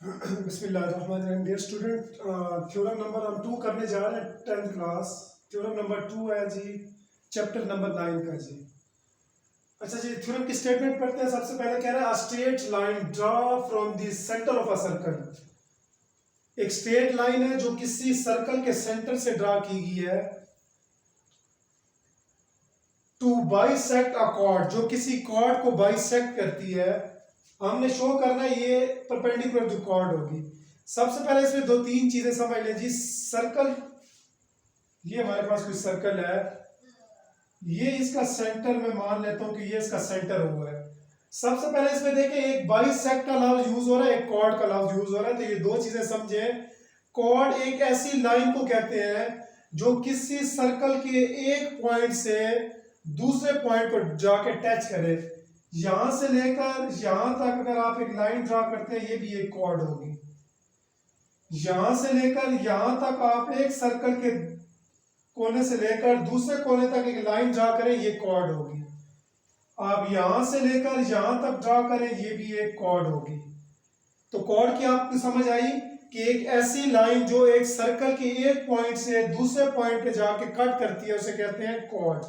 बिस्मिल्लाहिर्रहमानिर्रहीम। Dear student, theorem number हम 2 करने जा रहे हैं 10th क्लास। थ्योरम नंबर 2 है जी, चैप्टर नंबर 9 का जी। अच्छा जी, थ्योरम की स्टेटमेंट पढ़ते हैं। सबसे पहले कह रहा है, a straight line draw from the centre of a circle. एक स्ट्रेट लाइन है जो किसी सर्कल के सेंटर से ड्रॉ की गई है। टू बाइसेक्ट अ कॉर्ड, जो किसी कॉर्ड को बाइसेक्ट करती है। हमने शो करना है ये परपेंडिकुलर जो कॉर्ड होगी। सबसे पहले इसमें दो तीन चीजें समझ लें जी। सर्कल, ये हमारे पास कोई सर्कल है, ये इसका सेंटर मैं मान लेता हूं कि ये इसका सेंटर हुआ है। सबसे पहले इसमें देखें, एक बाइसेक्ट का लफ्ज यूज हो रहा है, एक कॉर्ड का लफ्ज यूज हो रहा है। तो ये दो चीजें समझे। कॉर्ड एक ऐसी लाइन को कहते हैं जो किसी सर्कल के एक पॉइंट से दूसरे पॉइंट पर जाके टच करे। यहां से लेकर यहां तक अगर आप एक लाइन ड्रा करते हैं, ये भी एक कॉर्ड होगी। यहां से लेकर यहां तक आप एक सर्कल के कोने से लेकर दूसरे कोने तक एक लाइन ड्रा करें, ये कॉर्ड होगी। आप यहां से लेकर यहां तक ड्रा करें, ये भी एक कॉर्ड होगी। तो कॉर्ड की आपको समझ आई कि एक ऐसी लाइन जो एक सर्कल के एक पॉइंट से दूसरे पॉइंट पे जाके कट करती है, उसे कहते हैं कॉर्ड।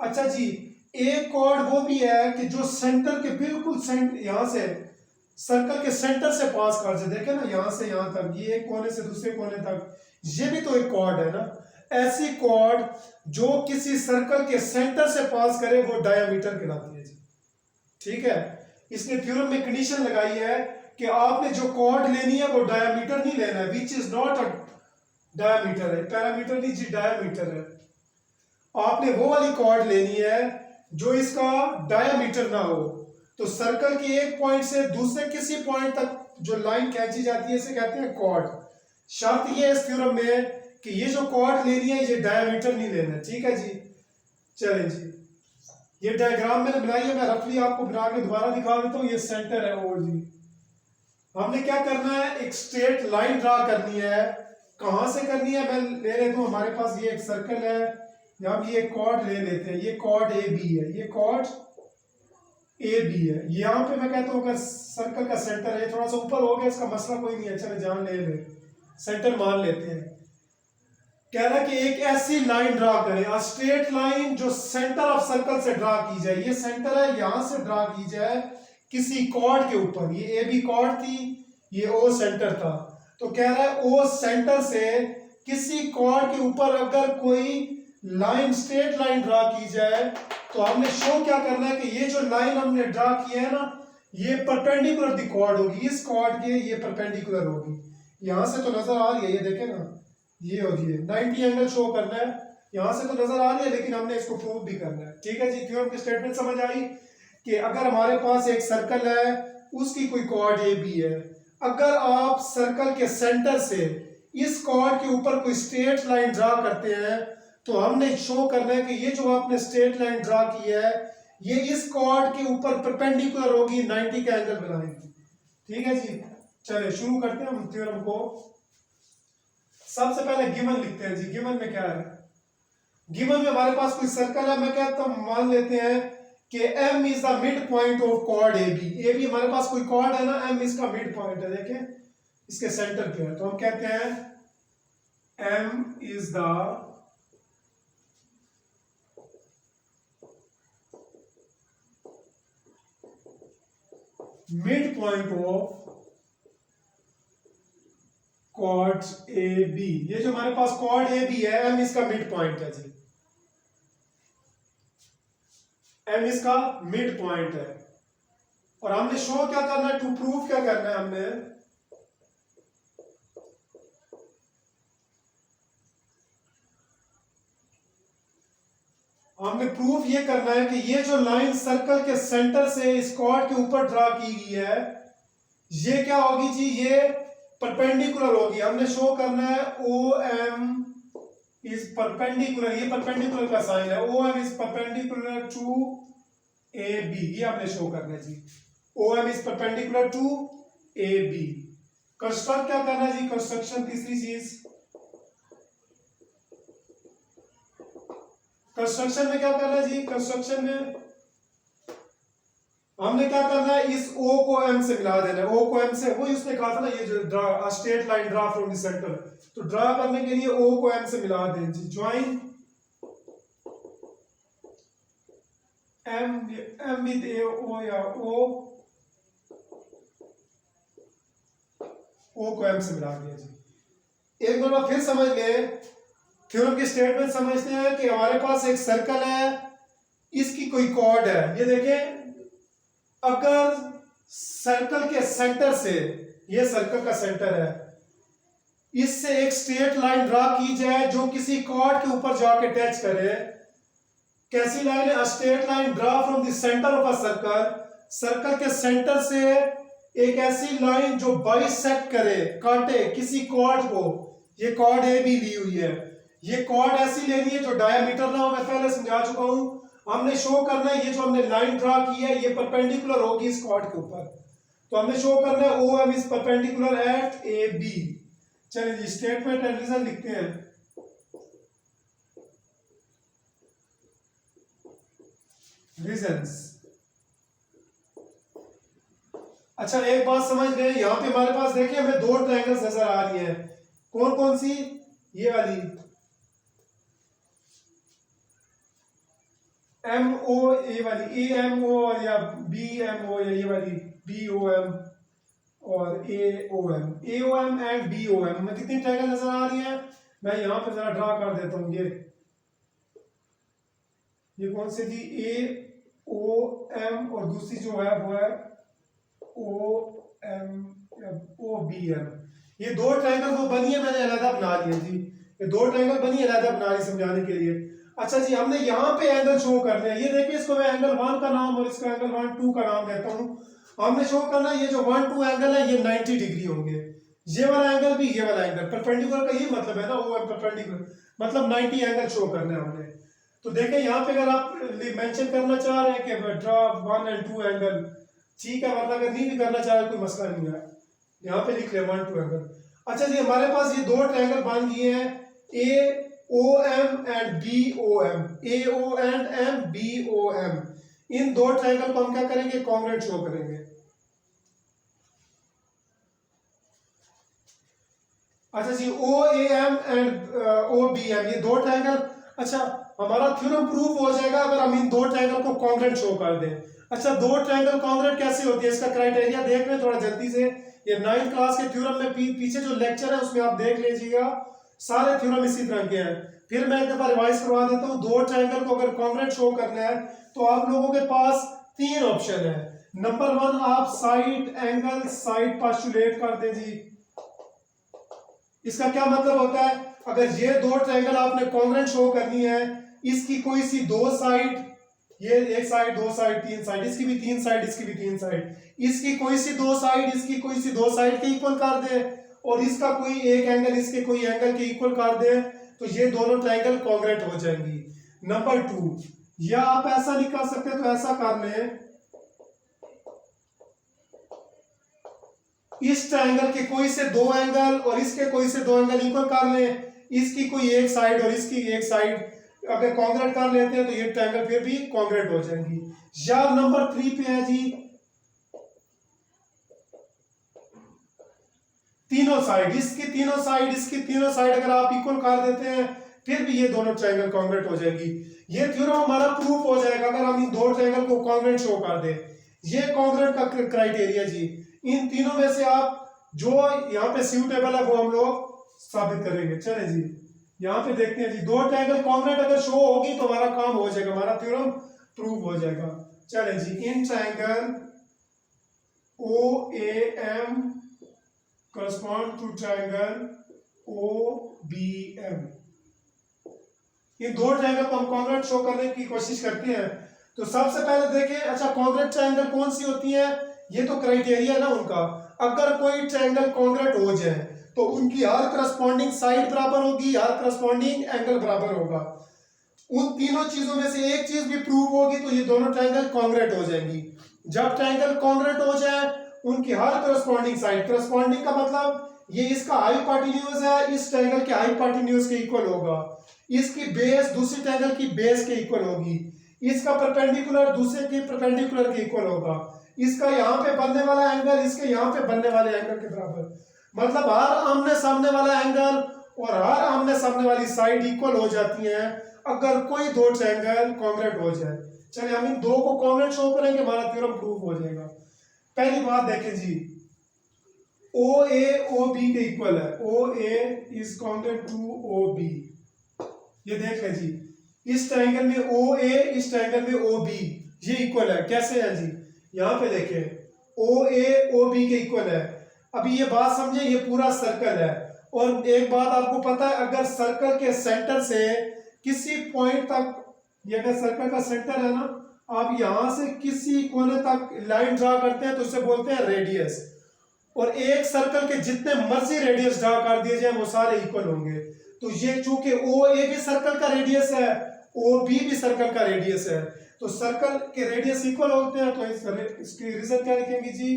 अच्छा जी, एक कॉर्ड वो भी है कि जो सेंटर के बिल्कुल यहां से सर्कल के सेंटर से पास कर जाए। देखे ना, यहां से यहां तक, ये एक कोने से दूसरे कोने तक, ये भी तो एक कॉर्ड है ना। ऐसी कॉर्ड जो किसी सर्कल के सेंटर से पास करे, वो डायमीटर कहलाती है जी। ठीक है, इसने थ्योरम में कंडीशन लगाई है कि आपने जो कॉर्ड लेनी है वो डायमीटर नहीं लेना है, which is not a diameter है, पैरामीटर नहीं जी, डायमीटर है। आपने वो वाली कॉर्ड लेनी है जो इसका डायमीटर ना हो। तो सर्कल के एक पॉइंट से दूसरे किसी पॉइंट तक जो लाइन खींची जाती है, इसे कहते हैं कॉर्ड। शर्त ये है इस थ्योरम में कि ये जो कॉर्ड लेनी है, ये डायमीटर नहीं लेना। ठीक है जी, चलें जी। ये डायग्राम मैंने बनाई है, मैं रफली आपको बना के दोबारा दिखा देता हूँ। ये सेंटर है ओ जी। हमने क्या करना है, एक स्ट्रेट लाइन ड्रा करनी है। कहां से करनी है, मैं ले लेता हूं, हमारे पास ये एक सर्कल है, या हम ये कॉर्ड ले लेते हैं। ये कॉर्ड ए बी है, ये कॉर्ड ए बी है। यहां पे मैं कहता हूं अगर सर्कल का सेंटर है, थोड़ा सा ऊपर हो गया, इसका मसला कोई नहीं है, चले जान ले सेंटर मान लेते हैं। कह रहा है कि एक ऐसी लाइन ड्रा करें, अ स्ट्रेट लाइन जो सेंटर ऑफ सर्कल से ड्रा की जाए। ये सेंटर है, यहां से ड्रा की जाए किसी कॉर्ड के ऊपर। ये ए बी कॉर्ड थी, ये ओ सेंटर था। तो कह रहा है ओ सेंटर से किसी कॉर्ड के ऊपर अगर कोई लाइन, स्ट्रेट लाइन ड्रा की जाए, तो हमने शो क्या करना है कि ये जो लाइन हमने ड्रा की है ना, ये परपेंडिकुलर दी कॉर्ड होगी। इस कॉर्ड के ये परपेंडिकुलर होगी। यहां से तो नजर आ रही है, ये देखे ना, ये होगी 90 एंगल शो करना है। यहां से तो नजर आ रही है, लेकिन हमने इसको प्रूव भी करना है। ठीक है जी, थ्योरम की स्टेटमेंट समझ आई कि अगर हमारे पास एक सर्कल है, उसकी कोई कॉर्ड ए बी है। अगर आप सर्कल के सेंटर से इस कॉर्ड के ऊपर कोई स्ट्रेट लाइन ड्रा करते हैं, तो हमने शो करना है कि ये जो आपने स्ट्रेट लाइन ड्रा की है, ये इस कॉर्ड के ऊपर परपेंडिकुलर होगी, 90 का एंगल बनाएगी। ठीक है जी, चलिए शुरू करते हैं हम थ्योरम को। सबसे पहले गिवन लिखते हैं जी। गिवन में क्या है, गिवन में हमारे पास कोई सर्कल है। मैं कहता हूं, मान लेते हैं कि M is the mid point of chord A B. A B हमारे पास कोई कॉर्ड है ना, M इसका मिड पॉइंट है। देखें इसके सेंटर पे है, तो हम कहते हैं M is the mid point of chord A B. ये जो हमारे पास कॉर्ड ए बी है, M इसका मिड पॉइंट है जी। M इसका मिड पॉइंट है। और हमने शो क्या करना है, टू प्रूव क्या करना है, हमने प्रूफ ये करना है कि ये जो लाइन सर्कल के सेंटर से इस कॉर्ड के ऊपर ड्रा की गई है, ये क्या होगी जी, ये परपेंडिकुलर होगी। हमने शो करना है ओ एम इज परपेंडिकुलर, ये परपेंडिकुलर का साइन है, O M is perpendicular to A B. ये हमने शो करना है जी, O M is perpendicular to A B. Construct क्या करना है जी, कंस्ट्रक्शन, तीसरी चीज कंस्ट्रक्शन में क्या करना है जी। कंस्ट्रक्शन में हमने क्या करना है, इस O को M से मिला देना है। O को M से, वही उसने कहा था ना, ये जो draw straight line draw from the centre, तो ड्रा करने के लिए O को M से मिला दें जी। ज्वाइन M विद O या O को M से मिला दिया जी। एक बार फिर समझ ले, थ्योरम की स्टेटमेंट समझते हैं कि हमारे पास एक सर्कल है, इसकी कोई कॉर्ड है। ये देखें, अगर सर्कल के सेंटर से, ये सर्कल का सेंटर है, इससे एक स्ट्रेट लाइन ड्रा की जाए जो किसी कॉर्ड के ऊपर जाके टच करे। कैसी लाइन है? Straight line draw from the centre of a circle, circle के सेंटर से एक ऐसी लाइन जो बाइसेक्ट करे, काटे किसी कॉर्ड को। ये कॉर्ड ए बी ली हुई है, ये कॉर्ड ऐसी लेनी है जो डायमीटर ना हो, मैं पहले समझा चुका हूं। हमने शो करना है ये जो हमने लाइन ड्रा की है ये परपेंडिकुलर होगी इस कॉर्ड के ऊपर, तो हमने शो करना है O M is perpendicular at A B. चलिए जी, स्टेटमेंट एंड रीजन लिखते हैं। रीजंस। अच्छा, एक बात समझ गए, यहां पे हमारे पास देखिए हमें दो ट्रायंगल्स नजर आ रही हैं। कौन कौन सी? ये वाली एम ओ, ए वाली ए एम ओ, और या बी एम ओ, या ये वाली बी ओ एम और A O M, A O M and B O M में कितनी ट्रायंगल नजर आ रही है? मैं यहां पे जरा ड्रा कर देता हूं। ये कौन सी थी? ए ओ एम, और दूसरी जो है वो है O M O B M. ये दो ट्रायंगल वो बनी है, मैंने अलग बना लिए जी। ये दो ट्रायंगल बनी है, अलग बना ली समझाने के लिए। अच्छा जी, हमने यहाँ पे एंगल शो करने हैं। ये देखिए, इसको मैं एंगल 1 का नाम और इसका एंगल 1 2 का नाम देता हूँ। हमने शो करना है ये जो 1 2 एंगल है ये 90 डिग्री होंगे। ये वाला एंगल भी, ये वाला एंगल परपेंडिकुलर का, ये मतलब है ना, वो परपेंडिकुलर मतलब 90 एंगल शो करने हैं हमने। तो देखें यहाँ पे, अगर आप मेंशन करना चाह रहे हैं कि ड्रा 1 एंड 2 एंगल, ठीक है, वरना अगर नहीं भी करना चाह रहे कोई मसला नहीं है, यहाँ पे लिख ले 1 2 एंगल। अच्छा जी, हमारे पास ये दो ट्रायंगल बन गए हैं, A O M and B O M, A O and M B O M. इन दो ट्रायंगल को हम क्या करेंगे? कॉन्ग्रुएंट शो करेंगे। अच्छा जी, O A M and O B M, ये दो ट्रायंगल। अच्छा, हमारा थ्योरम प्रूव हो जाएगा अगर हम इन दो ट्रायंगल को कॉन्ग्रुएंट शो कर दें। अच्छा, दो ट्रायंगल कॉन्ग्रुएंट कैसे होती है, इसका क्राइटेरिया देख लें थोड़ा जल्दी से। ये 9th क्लास के थ्योरम में पीछे जो लेक्चर है उसमें आप देख लीजिएगा, सारे थ्योरम इसी तरह के हैं। फिर मैं एक दफा रिवाइज करवा देता हूँ। दो ट्रायंगल को अगर कॉन्ग्रुएंट शो करना है तो आप लोगों के पास 3 ऑप्शन है। नंबर 1, आप साइड एंगल साइड पोस्टुलेट कर दें जी। इसका क्या मतलब होता है? अगर ये दो ट्रायंगल आपने कॉन्ग्रुएंट शो करनी है, इसकी कोई सी दो साइड, ये एक साइड, दो साइड, तीन साइड, इसकी भी 3 साइड, इसकी भी 3 साइड, इसकी कोई सी दो साइड, इसकी कोई सी दो साइड के इक्वल कर दे, और इसका कोई एक एंगल इसके कोई एंगल के इक्वल कर दे, तो ये दोनों ट्रायंगल कॉन्ग्रुएंट हो जाएंगी। नंबर 2, या आप ऐसा नहीं कर सकते तो ऐसा कर लें, इस ट्रायंगल के कोई से दो एंगल और इसके कोई से दो एंगल इक्वल कर लें, इसकी कोई एक साइड और इसकी एक साइड अगर कॉन्ग्रुएंट कर लेते हैं तो ये ट्रायंगल फिर भी कॉन्ग्रुएंट हो जाएंगी। या नंबर 3 पे है जी, तीनों साइड, इसकी तीनों साइड, इसकी तीनों साइड अगर आप इक्वल कर देते हैं फिर भी ये दोनों ट्रायंगल कॉन्ग्रुएंट हो जाएगी। ये थ्योरम हमारा प्रूफ हो जाएगा अगर हम इन दो ट्रायंगल को कॉन्ग्रुएंट शो कर दें। ये कॉन्ग्रुएंट का क्राइटेरिया जी। इन तीनों में से आप जो यहाँ पे सूटेबल है वो हम लोग साबित करेंगे। चलें जी, यहाँ पे देखते हैं जी, दो ट्रायंगल कॉन्ग्रुएंट अगर शो होगी तो हमारा काम हो जाएगा, हमारा थ्योरम प्रूव हो जाएगा। चलें जी, इन triangle O A M correspond to triangle OBM। इन दो ट्रायंगल को हम कॉन्ग्रुएंट शो करने की कोशिश करते हैं। तो सबसे पहले देखें, अच्छा कॉन्ग्रुएंट ट्रायंगल कौन सी होती है? ये तो क्राइटेरिया ना उनका, अगर कोई ट्रायंगल कॉन्ग्रुएंट हो जाए तो उनकी हर करस्पॉन्डिंग साइड बराबर होगी, हर करस्पॉन्डिंग एंगल बराबर होगा। उन तीनों चीजों में से एक चीज भी प्रूव होगी तो ये दोनों ट्रायंगल कॉन्ग्रुएंट हो जाएंगी। जब ट्रायंगल कॉन्ग्रुएंट हो जाए, उनकी हर करस्पॉन्डिंग साइड, करस्पॉन्डिंग का मतलब ये इसका हाइपोटेन्यूज है, इस ट्रायंगल के हाइपोटेन्यूज के इक्वल होगा, इसकी बेस दूसरी ट्रायंगल की बेस के इक्वल होगी, इसका परपेंडिकुलर दूसरे के परपेंडिकुलर के इक्वल होगा, इसका यहाँ पे बनने वाला एंगल इसके यहाँ पे बनने वाले एंगल के बराबर, मतलब हर आमने सामने वाला एंगल और हर आमने सामने वाली साइड इक्वल हो जाती हैं अगर कोई दो ट्रायंगल कॉन्ग्रुएंट हो जाए। चलिए हम इन दो को कॉन्ग्रुएंट शो करेंगे, हमारा थ्योरम प्रूव हो जाएगा। पहली बात देखें जी, ओ ए ओ बी के इक्वल है, O A is congruent to O B. ये देख लें जी, इस ट्रायंगल में ओ ए, इस ट्रायंगल में ओ बी, ये इक्वल है। कैसे है जी, यहाँ पे देखें ओ ए ओ बी के इक्वल है। अभी ये बात समझे, ये पूरा सर्कल है और एक बात आपको पता है, अगर सर्कल के सेंटर से किसी पॉइंट तक, ये अगर सर्कल का सेंटर है ना, आप यहां से किसी कोने तक लाइन ड्रा करते हैं तो उसे बोलते हैं रेडियस। और एक सर्कल के जितने मर्जी रेडियस ड्रा कर दिए जाए वो सारे इक्वल होंगे। तो ये चूंकि ओ ए भी सर्कल का रेडियस है, ओ बी भी सर्कल का रेडियस है, तो सर्कल के रेडियस इक्वल होते हैं। तो इसकी रीजन क्या लिखेंगे जी,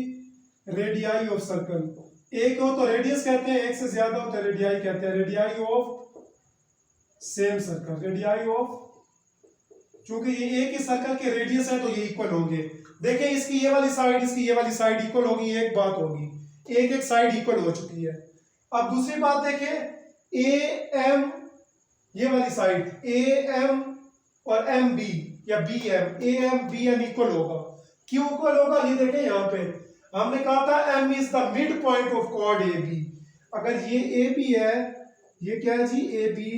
रेडियाई ऑफ सर्कल। एक हो तो रेडियस कहते हैं, एक से ज्यादा हो तो रेडियाई कहते हैं। Radii of same circle, radii of, चूंकि ये एक ही सर्कल के रेडियस है तो ये इक्वल होंगे। देखिए इसकी ये वाली साइड इसकी ये वाली साइड इक्वल होगी, एक बात होगी, एक एक साइड इक्वल हो चुकी है। अब दूसरी बात देखें, ए एम, ये वाली साइड ए एम और एम बी या B M, A M B M equal होगा। क्यों इक्वल होगा, ये देखें यहाँ पे हमने कहा था M is the mid point of chord A B. अगर ये ए बी है, ये क्या है जी ए बी,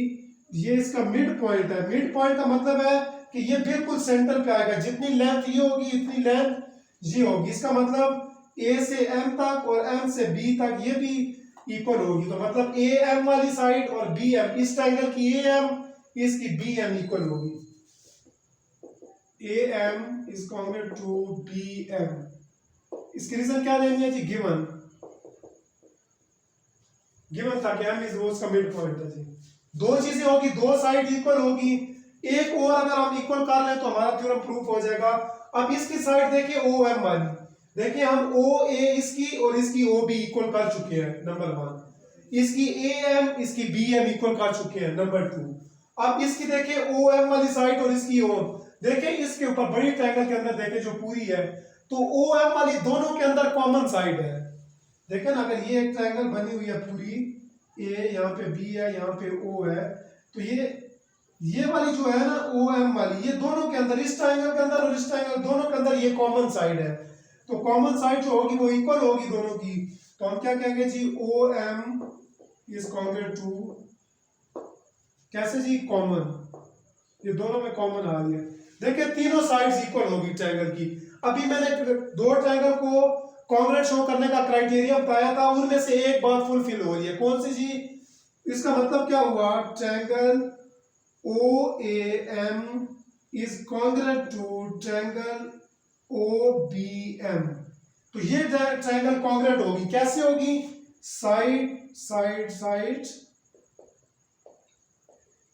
ये इसका मिड पॉइंट है। मिड पॉइंट का मतलब है कि ये बिल्कुल सेंटर पे आएगा, जितनी लेंथ ये होगी इतनी लेंथ ये होगी। इसका मतलब ए से एम तक और एम से बी तक ये भी इक्वल होगी। तो मतलब ए एम वाली साइड और बी एम, इस ट्रायंगल की ए एम इसकी बी एम इक्वल होगी। A M is congruent to B M. इसकी रीजन क्या देनी है जी, गिवन था कि एम इज वो उसका मिड पॉइंट है जी। दो चीजें होगी, दो साइड इक्वल होगी, एक और अगर हम इक्वल कर लें तो हमारा थ्योरम प्रूफ हो जाएगा। अब इसकी साइड देखिए ओ एम वाली, देखिए हम ओ ए इसकी और इसकी ओ बी इक्वल कर चुके हैं, नंबर 1। इसकी ए एम इसकी बी एम इक्वल कर चुके हैं, नंबर 2। अब इसकी देखिए ओ एम वाली साइड और इसकी ओ, देखिए इसके ऊपर बड़ी ट्रायंगल के अंदर देखिए जो पूरी है, तो ओ एम वाली दोनों के अंदर कॉमन साइड है। देखिए ना, अगर ये एक ट्रायंगल बनी हुई है पूरी, ए यहाँ पे बी है यहाँ पे ओ है, तो ये वाली जो है ना ओ एम वाली, ये दोनों के अंदर, इस ट्रायंगल के अंदर और इस ट्रायंगल दोनों के अंदर ये कॉमन साइड है। तो कॉमन साइड जो होगी वो इक्वल होगी दोनों की। तो हम क्या कहेंगे जी, O M is congruent to, कैसे जी, कॉमन, ये दोनों में कॉमन आ रही है। देखिए तीनों साइड्स इक्वल होगी ट्रायंगल की। अभी मैंने दो ट्रायंगल को कॉन्ग्रुएंट शो करने का क्राइटेरिया बताया था, उनमें से एक बात फुलफिल हो रही है। कौन सी जी, इसका मतलब क्या हुआ, triangle O A M is congruent to triangle O B M. तो ये ट्रायंगल कॉन्ग्रुएंट होगी, कैसे होगी, साइड साइड साइड,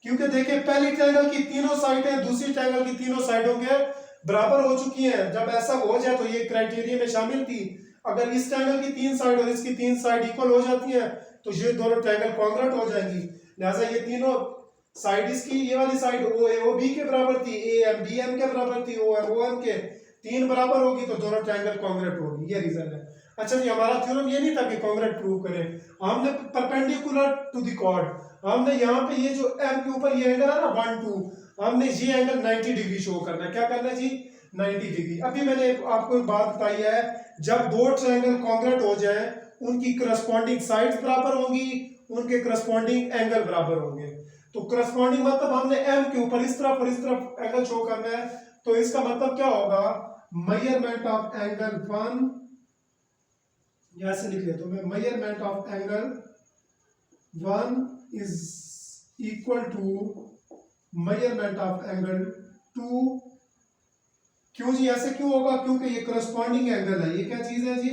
क्योंकि देखिए पहली ट्रायंगल की तीनों साइडें दूसरी ट्रायंगल की तीनों साइडों के बराबर हो चुकी हैं। जब ऐसा हो जाए तो ये क्राइटेरिया में शामिल थी। अगर इस ट्रायंगल की 3 साइड और इसकी 3 साइड इक्वल हो जाती हैं तो ये दोनों ट्रायंगल कॉन्ग्रुएंट हो जाएंगी। लिहाजा ये तीनों साइड, इसकी ये वाली साइड ओ ए ओ बी के बराबर थी, ए एम बी एम के बराबर थी, ओ एम ओ एम के, 3 बराबर होगी तो दोनों ट्रायंगल कॉन्ग्रुएंट होगी। ये रीजन है। अच्छा जी, हमारा थ्योरम ये नहीं था कि कॉन्ग्रुएंट प्रूव करें, हमने परपेंडिकुलर टू द कॉर्ड, हमने यहाँ पे ये जो एम के ऊपर ये एंगल है ना 1 2, हमने ये एंगल 90 डिग्री शो करना है। क्या करना है जी, 90 डिग्री। अभी मैंने आपको एक बात बताई है, जब दो ट्रायंगल कॉन्ग्रुएंट हो जाए उनकी करस्पॉन्डिंग साइड्स बराबर होंगी, उनके करस्पॉन्डिंग एंगल बराबर होंगे। तो करस्पॉन्डिंग मतलब हमने एम के ऊपर इस तरफ और इस तरफ एंगल शो करना है, तो इसका मतलब क्या होगा, मेजरमेंट ऑफ एंगल 1, ऐसे लिख लेता हूं मैं, measurement of angle 1 is equal to measurement of angle 2। क्यों जी, ऐसे क्यों होगा, क्योंकि ये करस्पॉन्डिंग एंगल है। ये क्या चीज है जी,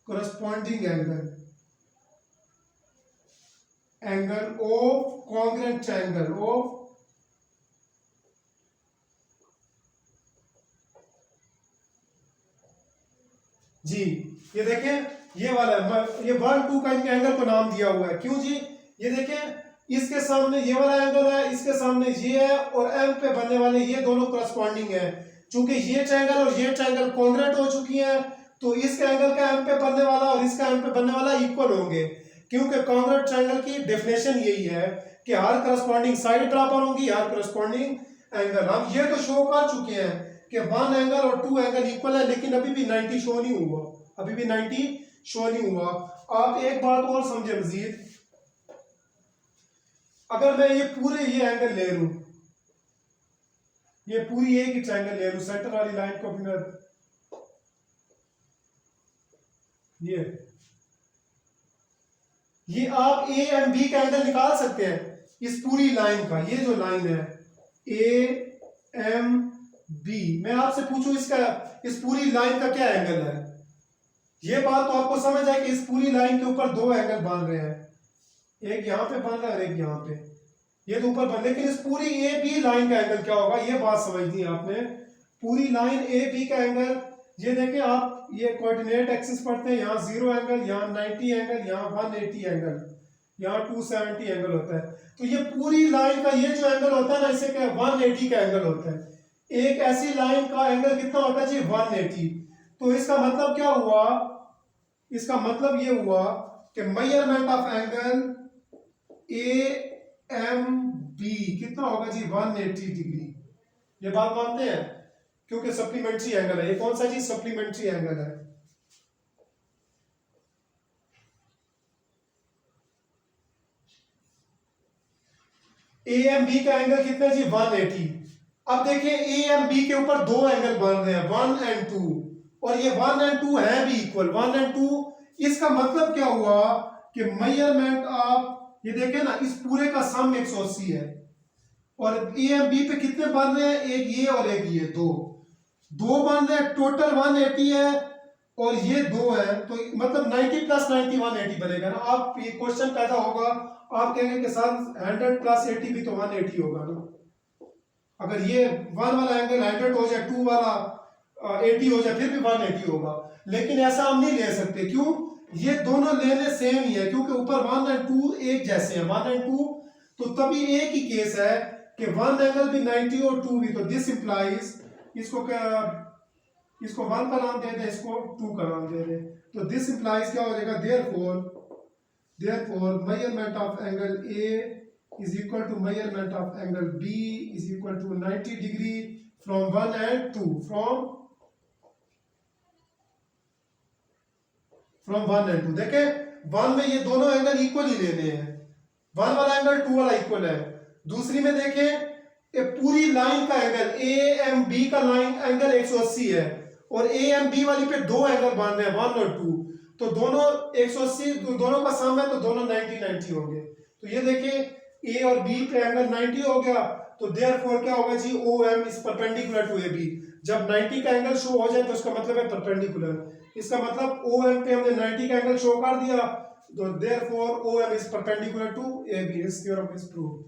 corresponding angle, angle of congruent triangle of जी। ये देखें ये वाला है, ये 1 2 का इनके एंगल को नाम दिया हुआ है। क्यों जी, ये देखें इसके सामने ये वाला एंगल है, इसके सामने ये है, और एम पे बनने वाले ये दोनों करस्पॉन्डिंग है। चूंकि ये ट्रायंगल और ये ट्रायंगल कॉन्ग्रुएंट हो चुकी है, तो इसके एंगल का एम पे बनने वाला और इसका एम पे बनने वाला इक्वल होंगे, क्योंकि कॉन्ग्रुएंट ट्रायंगल की डेफिनेशन यही है कि हर करस्पॉन्डिंग साइड बराबर होंगी, हर करस्पॉन्डिंग एंगल। हम ये तो शो कर चुके हैं कि वन एंगल और टू एंगल इक्वल है, लेकिन अभी भी 90 शो नहीं हुआ, अभी भी 90 शो नहीं हुआ। आप एक बात और समझे मजीद, अगर मैं ये पूरे ये एंगल ले लूं, ये पूरी एक ही ट्रायंगल ले लूं, सेंटर वाली लाइन को भी मैं ये आप ए एंड बी का एंगल निकाल सकते हैं इस पूरी लाइन का। ये जो लाइन है ए एम बी, मैं आपसे पूछूं इसका, इस पूरी लाइन का क्या एंगल है? ये बात तो आपको समझ आए कि इस पूरी लाइन के ऊपर दो एंगल बन रहे हैं, एक यहां पे बन रहा है और एक यहां पे, ये तो ऊपर बन, लेकिन इस पूरी ए बी लाइन का एंगल क्या होगा, ये बात समझनी है आपने। पूरी लाइन ए बी का एंगल, ये देखें आप, ये कोऑर्डिनेट एक्सिस पढ़ते हैं, यहाँ 0 एंगल, यहाँ 90 एंगल, यहाँ 180 एंगल, यहाँ 270 एंगल होता है। तो ये पूरी लाइन का ये जो एंगल होता है ना, इसे क्या 180 का एंगल होता है। एक ऐसी लाइन का एंगल कितना होता है जी 180। तो इसका मतलब क्या हुआ, इसका मतलब ये हुआ कि measurement of angle A M B कितना होगा जी 180 डिग्री। ये बात मानते हैं, क्योंकि सप्लीमेंट्री एंगल है। ये कौन सा जी सप्लीमेंट्री एंगल है। ए एम बी का एंगल कितना जी 180। अब देखिए ए एम बी के ऊपर दो एंगल बन रहे हैं 1 एंड 2, और ये 1 एंड 2 है भी इक्वल 1 एंड 2। इसका मतलब क्या हुआ कि मेजरमेंट ऑफ, ये देखें ना, इस पूरे का सम 180 है, और ए एम बी पे कितने बन रहे हैं, एक ये और एक ये, दो बन रहे हैं, टोटल 180 है, और ये दो है, तो मतलब 90 प्लस 90 180 बनेगा ना। आप ये क्वेश्चन पैदा होगा, आप कहेंगे कि सर 100 प्लस 80 भी तो 180 होगा ना। अगर ये 1 वाला एंगल 100 हो जाए, 2 वाला 80 हो जाए, फिर भी 180 होगा। लेकिन ऐसा हम नहीं ले सकते, क्यों, ये दोनों लेने सेम ही है, क्योंकि ऊपर 1 एंड 2 एक जैसे हैं 1 एंड 2, तो तभी एक ही केस है कि 1 एंगल भी 90 और 2 भी। तो दिस इंप्लाइज, इसको क्या, इसको 1 का नाम दे दे, इसको 2 का नाम दे दे, तो दिस इंप्लाइज क्या हो जाएगा, therefore measurement of angle A is equal to measurement of angle B is equal to 90 degree from 1 and 2, from 1 and 2। देखे 1 में ये दोनों एंगल इक्वल ही लेने हैं, 1 वाला एंगल 2 वाला इक्वल है। दूसरी में देखें, ये पूरी लाइन का एंगल ए एम बी का लाइन एंगल 180 है, और ए एम बी वाली पे दो एंगल बन रहे हैं 1 और 2, तो दोनों 180, दोनों का सम है, तो दोनों 90 होंगे। तो ये देखिए ए और बी पे एंगल 90 हो गया, तो देयरफॉर क्या होगा जी O M is perpendicular to A B. जब 90 का एंगल शो हो जाए तो इसका मतलब है परपेंडिकुलर। इसका मतलब ओ एम पे हमने 90 का एंगल शो कर दिया, तो therefore O M is perpendicular to A B. This theorem is proved.